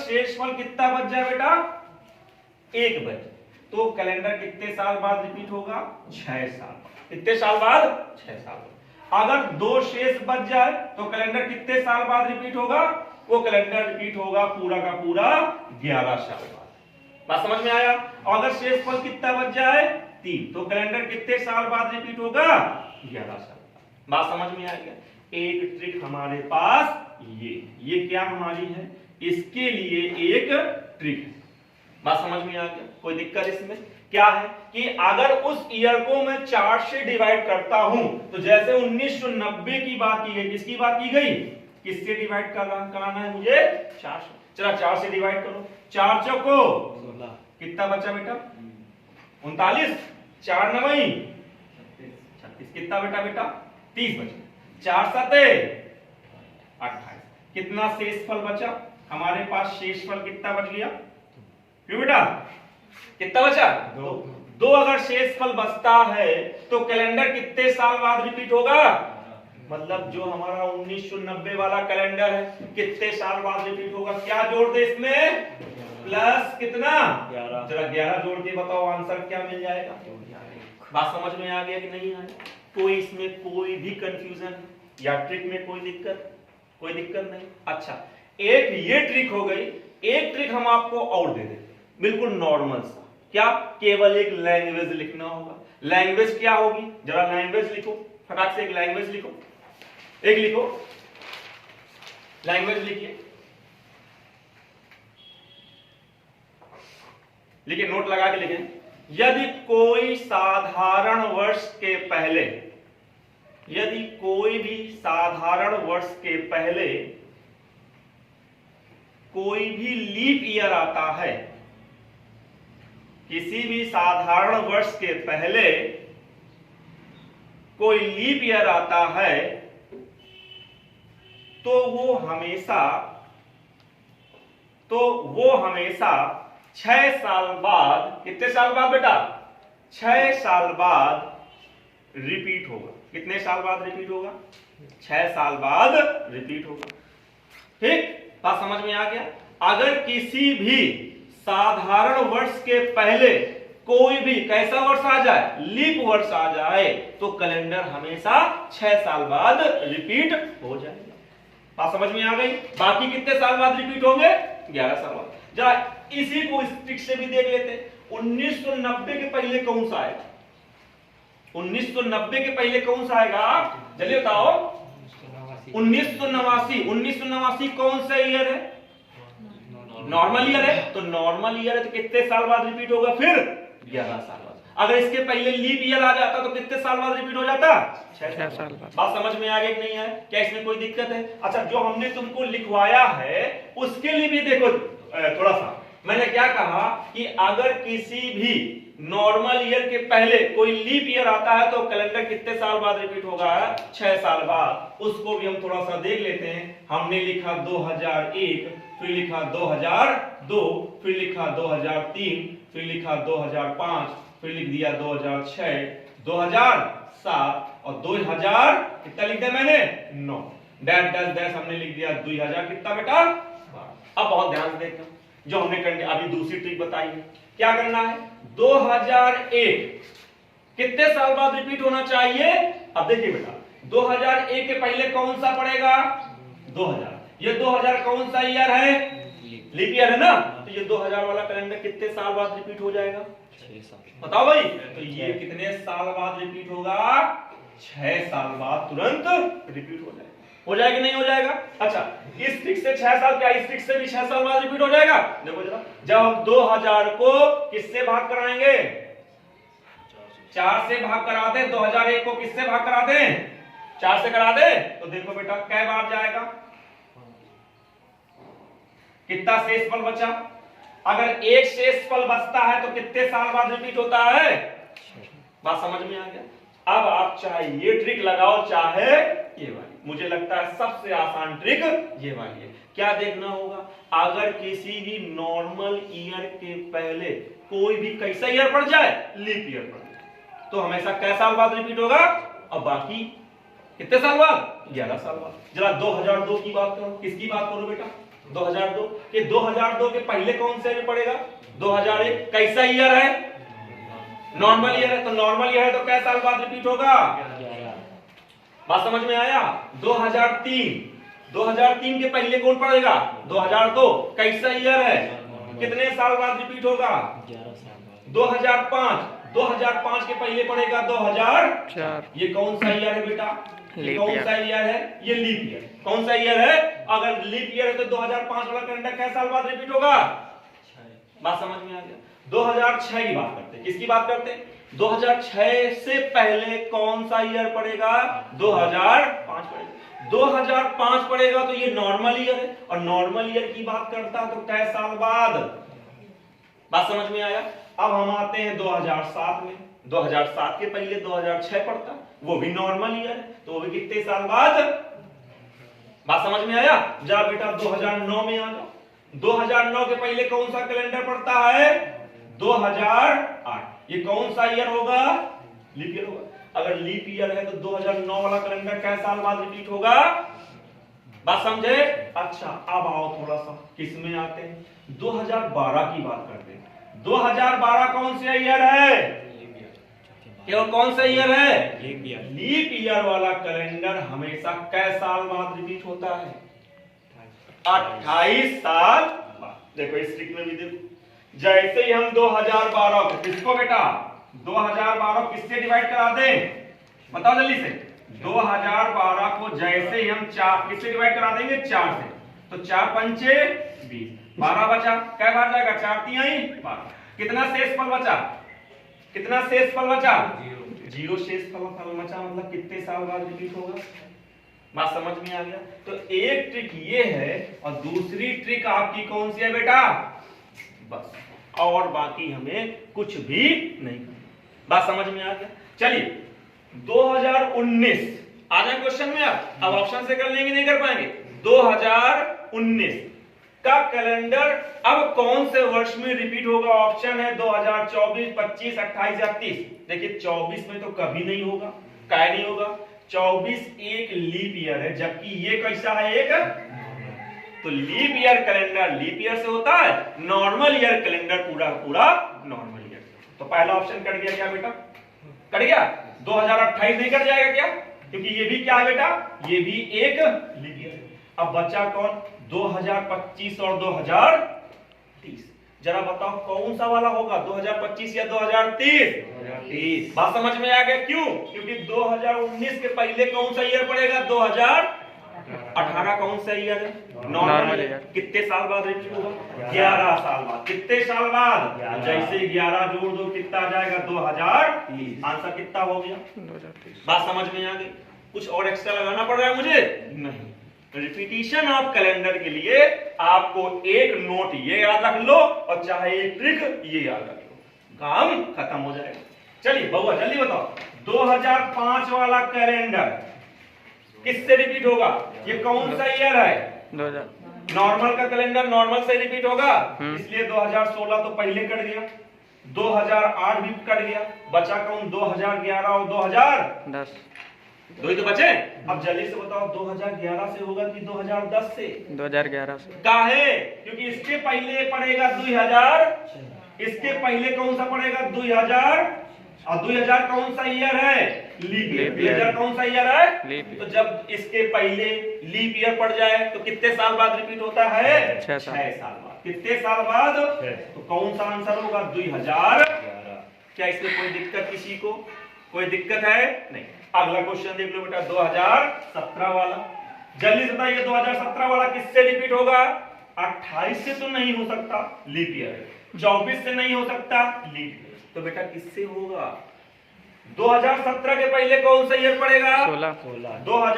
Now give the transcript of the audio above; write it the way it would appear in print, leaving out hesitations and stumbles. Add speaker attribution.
Speaker 1: शेषफल कितना बच जाए बेटा, 1 बच, तो कैलेंडर कितने साल बाद रिपीट होगा, 6 साल। कितने साल बाद, 6 साल बाद। अगर 2 शेष बच जाए तो कैलेंडर कितने साल बाद रिपीट होगा, वो कैलेंडर रिपीट होगा पूरा का पूरा 11 साल बाद। बात समझ में आया। अगर शेषफल कितना बच जाए, 3, तो कैलेंडर कितने साल बाद रिपीट होगा, 11 साल बाद। बात समझ में आ गया। एक ट्रिक हमारे पास ये क्या हमारी है, इसके लिए एक ट्रिक है। बात समझ में आ गया। कोई दिक्कत इसमें क्या है कि अगर उस ईयर को मैं 4 से डिवाइड करता हूं, तो जैसे 1990 की बात की गई, किसकी बात की गई, किससे डिवाइड कराना है मुझे, 4 से। चला 4 से डिवाइड करो, 4 चौको 16, कितना बचा बेटा, 39, 4 नवई 36, कितना बेटा 30 बचा, 4 सते 28, कितना शेषफल बचा हमारे पास, शेषफल कितना बच गया, क्यों बेटा कितना बचा, 2 अगर शेषफल बचता है तो कैलेंडर कितने साल बाद रिपीट होगा, मतलब जो हमारा 1990 वाला कैलेंडर है कितने साल बाद रिपीट होगा, क्या जोड़ दे इसमें, प्लस कितना 11, जरा 11 जोड़ के बताओ आंसर क्या मिल जाएगा। बात समझ में आ गया कि नहीं आया, कोई इसमें कोई भी कंफ्यूजन या ट्रिक में कोई दिक्कत नहीं। अच्छा, एक ये ट्रिक हो गई, एक ट्रिक हम आपको और दे दें, बिल्कुल नॉर्मल सा, क्या, केवल एक लैंग्वेज लिखना होगा। लैंग्वेज क्या होगी, जरा लैंग्वेज लिखो, फटाक से एक लैंग्वेज लिखो, लैंग्वेज लिखिए, नोट लगा के लिखें। यदि कोई साधारण वर्ष के पहले, यदि कोई भी साधारण वर्ष के पहले कोई भी लीप ईयर आता है, किसी भी साधारण वर्ष के पहले कोई लीप ईयर आता है, तो वो हमेशा 6 साल बाद, कितने साल बाद बेटा, 6 साल बाद रिपीट होगा। कितने साल बाद रिपीट होगा, 6 साल बाद रिपीट होगा। ठीक, बात समझ में आ गया। अगर किसी भी साधारण वर्ष के पहले कोई भी कैसा वर्ष आ जाए, लीप वर्ष आ जाए, तो कैलेंडर हमेशा 6 साल बाद रिपीट हो जाएगा। बात समझ में आ गई। बाकी कितने साल बाद रिपीट होंगे, 11 साल बाद। जरा इसी को इस ट्रिक से भी देख लेते। 1990 के पहले कौन सा आएगा, 1990 के पहले कौन सा आएगा, जल्दी बताओ। 1989 कौन सा ईयर है, नॉर्मल ईयर है, तो नॉर्मल ईयर है तो कितने साल बाद रिपीट होगा, फिर 11 साल बाद। अगर इसके पहले लीप ईयर आ जाता तो कितने साल बाद रिपीट हो जाता, 6 साल बाद। बात समझ में आ गई कि नहीं है, क्या इसमें कोई दिक्कत है। अच्छा, जो हमने तुमको लिखवाया है उसके लिए भी देखो थोड़ा सा, मैंने क्या कहा कि अगर किसी भी नॉर्मल ईयर के पहले कोई लीप ईयर आता है तो कैलेंडर कितने साल बाद रिपीट होगा, 6 साल बाद। उसको भी हम थोड़ा सा देख लेते हैं। हमने लिखा 2001, फिर लिखा 2002, फिर लिखा 2003, फिर लिखा 2005, फिर लिख दिया 2006, 2007 और 2000 कितना लिख दिया मैंने, 9 डैश डैश डैश हमने लिख दिया 2000 कितना बेटा। अब बहुत ध्यान से देखना, जो हमने अभी दूसरी ट्रिक बताई है, क्या करना है, 2001 कितने साल बाद रिपीट होना चाहिए। अब देखिए बेटा, 2001 के पहले कौन सा पड़ेगा, 2000। ये 2000 कौन सा ईयर है, लीप ईयर है ना, तो ये 2000 वाला कैलेंडर कितने साल बाद रिपीट हो जाएगा, 6 साल। बताओ भाई, तो ये कितने साल बाद रिपीट होगा, 6 साल बाद तुरंत रिपीट हो जाएगा। हो जाएगा कि नहीं हो जाएगा। अच्छा, इस ट्रिक से 6 साल, क्या इस ट्रिक से भी 6 साल बाद रिपीट हो जाएगा। देखो जरा, जब हम 2000 को किससे भाग कराएंगे, 4 से भाग करा दे, 2001 को किससे भाग करा दे, 4 से करा दे, तो देखो बेटा कै बार जाएगा, कितना शेषफल बचा। अगर एक शेषफल बचता है तो कितने साल बाद रिपीट होता है, बात समझ में आ गया। अब आप चाहे ये ट्रिक लगाओ चाहे ये वाली, मुझे लगता है सबसे आसान ट्रिक ये वाली है। क्या देखना होगा, अगर किसी भी नॉर्मल ईयर के पहले कोई भी कैसा ईयर पड़ जाए, लीप ईयर पड़ जाए, तो हमेशा कै साल बाद रिपीट होगा, और बाकी कितने साल बाद, 11 साल बाद। जरा 2002 की बात करो, किसकी बात करो बेटा, 2002 कि 2002 के पहले कौन सा ईयर पड़ेगा? 2001। कैसा ईयर है? नॉर्मल ईयर है। तो नॉर्मल ईयर है तो कैसा साल बाद रिपीट होगा? बात समझ में आया? 2003 के पहले कौन पड़ेगा? 2002। कैसा ईयर है? कितने साल बाद रिपीट होगा? 2005 के पहले पड़ेगा 2004। ये कौन सा ईयर है बेटा? कौन सा ईयर है? ये लीप ईयर। कौन सा ईयर है? अगर लीप ईयर है तो 2005 वाला कैलेंडर कैसे साल बाद रिपीट होगा? बात समझ में आ गया? 2006 की बात करते हैं। किसकी बात करते हैं? 2006 से पहले कौन सा ईयर पड़ेगा? 2005 पड़ेगा। 2005 पड़ेगा तो ये नॉर्मल ईयर है, और नॉर्मल ईयर की बात करता है तो कै साल बाद? बात समझ में आया? अब हम आते हैं 2007 में। 2007 के पहले 2006 पड़ता, वो भी नॉर्मल ईयर है, तो वो भी कितने साल बाद? बात समझ में आया? जा बेटा 2009 में आ जाओ। 2009 के पहले कौन सा कैलेंडर पड़ता है? 2008। ये कौन सा ईयर होगा? लीप ईयर होगा। अगर लीप ईयर है तो 2009 वाला कैलेंडर कै साल बाद रिपीट होगा? बात समझे? अच्छा, अब आओ थोड़ा सा किसमें आते हैं। 2012 की बात करते हैं। 2012 कौन सा ईयर है? केवल कौन सा ईयर है? लीप ईयर वाला कैलेंडर हमेशा कै साल बाद रिपीट होता है? 28 साल बाद। देखो इस ट्रिक में भी देखो, जैसे ही हम 2012 को किसको बेटा 2012 किससे डिवाइड करा दें? बताओ जल्दी से। 2012 को जैसे ही हम 4 किससे डिवाइड करा देंगे? 4 से। तो 4 पंचे 20, 12 बचा। क्या बार जाएगा? 4 3 12। कितना शेषफल बचा? कितना शेषफल बचा? 0 शेषफल बचा। मतलब कितने साल बाद रिपीट होगा? बात समझ में आ गया? तो एक ट्रिक ये है, और दूसरी ट्रिक आपकी कौन सी है बेटा? बस, और बाकी हमें कुछ भी नहीं। बात समझ में आ गया? चलिए 2019 आ जाए क्वेश्चन में। अब ऑप्शन से कर लेंगे, नहीं कर पाएंगे। 2019 का कैलेंडर अब कौन से वर्ष में रिपीट होगा? ऑप्शन है 2024, 25, 28 या 30। देखिए 24 में तो कभी नहीं होगा, क्या नहीं होगा? 24 एक लीप ईयर है, जबकि ये कैसा है? एक तो leap year calendar leap year से होता है, नॉर्मल ईयर कैलेंडर पूरा पूरा नॉर्मल ईयर। तो पहला ऑप्शन कट गया क्या बेटा? कट गया। 2028 नहीं कट जाएगा क्या? क्योंकि ये भी क्या है बेटा? ये भी एक लीप ईयर है। अब बचा कौन? 2025 और 2030। जरा बताओ कौन सा वाला होगा? 2025 या 2030? बात समझ में आ गया? क्यों? क्योंकि 2019 के पहले कौन सा ईयर पड़ेगा? 2018 कौन सा ईयर है? Normal year. कितने साल बाद रिपीट होगा? 11 साल बाद। कितने साल बाद? जैसे 11 जोड़ दो कितना आ जाएगा? 2030। आंसर कितना हो गया? 2030। बात समझ में आ गई? कुछ और एक्स्ट्रा लगाना पड़ रहा है मुझे? नहीं। रिपीटिशन ऑफ कैलेंडर के लिए आपको एक नोट ये याद रख लो, और चाहे एक ट्रिक ये याद रख लो, काम खत्म हो जाएगा। चलिए बउआ जल्दी बताओ, 2005 वाला कैलेंडर किससे रिपीट होगा? ये कौन सा ईयर है? 2000। नॉर्मल का कैलेंडर नॉर्मल से रिपीट होगा, इसलिए 2016 तो पहले कट गया, 2008 भी कट गया, बचा कौन? 2011 और 2010। दो ही तो बचे। अब जल्दी से बताओ 2011 से होगा कि 2010 से? 2011 से। काहे? क्योंकि इसके पहले पड़ेगा 2000, इसके पहले कौन सा पड़ेगा? 2000, और 2000 कौन सा ईयर है? Leap year. 2000 कौन सा ईयर है? तो जब इसके पहले लीप ईयर पड़ जाए तो कितने साल बाद रिपीट होता है? 6 साल बाद। कितने साल बाद? तो कौन सा आंसर होगा? 2011। क्या इसमें कोई दिक्कत किसी को? कोई दिक्कत है? नहीं। अगला क्वेश्चन देख लो बेटा, 2017 वाला। जल्दी से बताइए 2017 वाला किससे रिपीट होगा? 28 से तो नहीं हो सकता, लीप ईयर। 24 से नहीं हो सकता, लीप ईयर। तो बेटा किससे होगा? 2017 के पहले कौन सा ईयर पड़ेगा? 16। 2000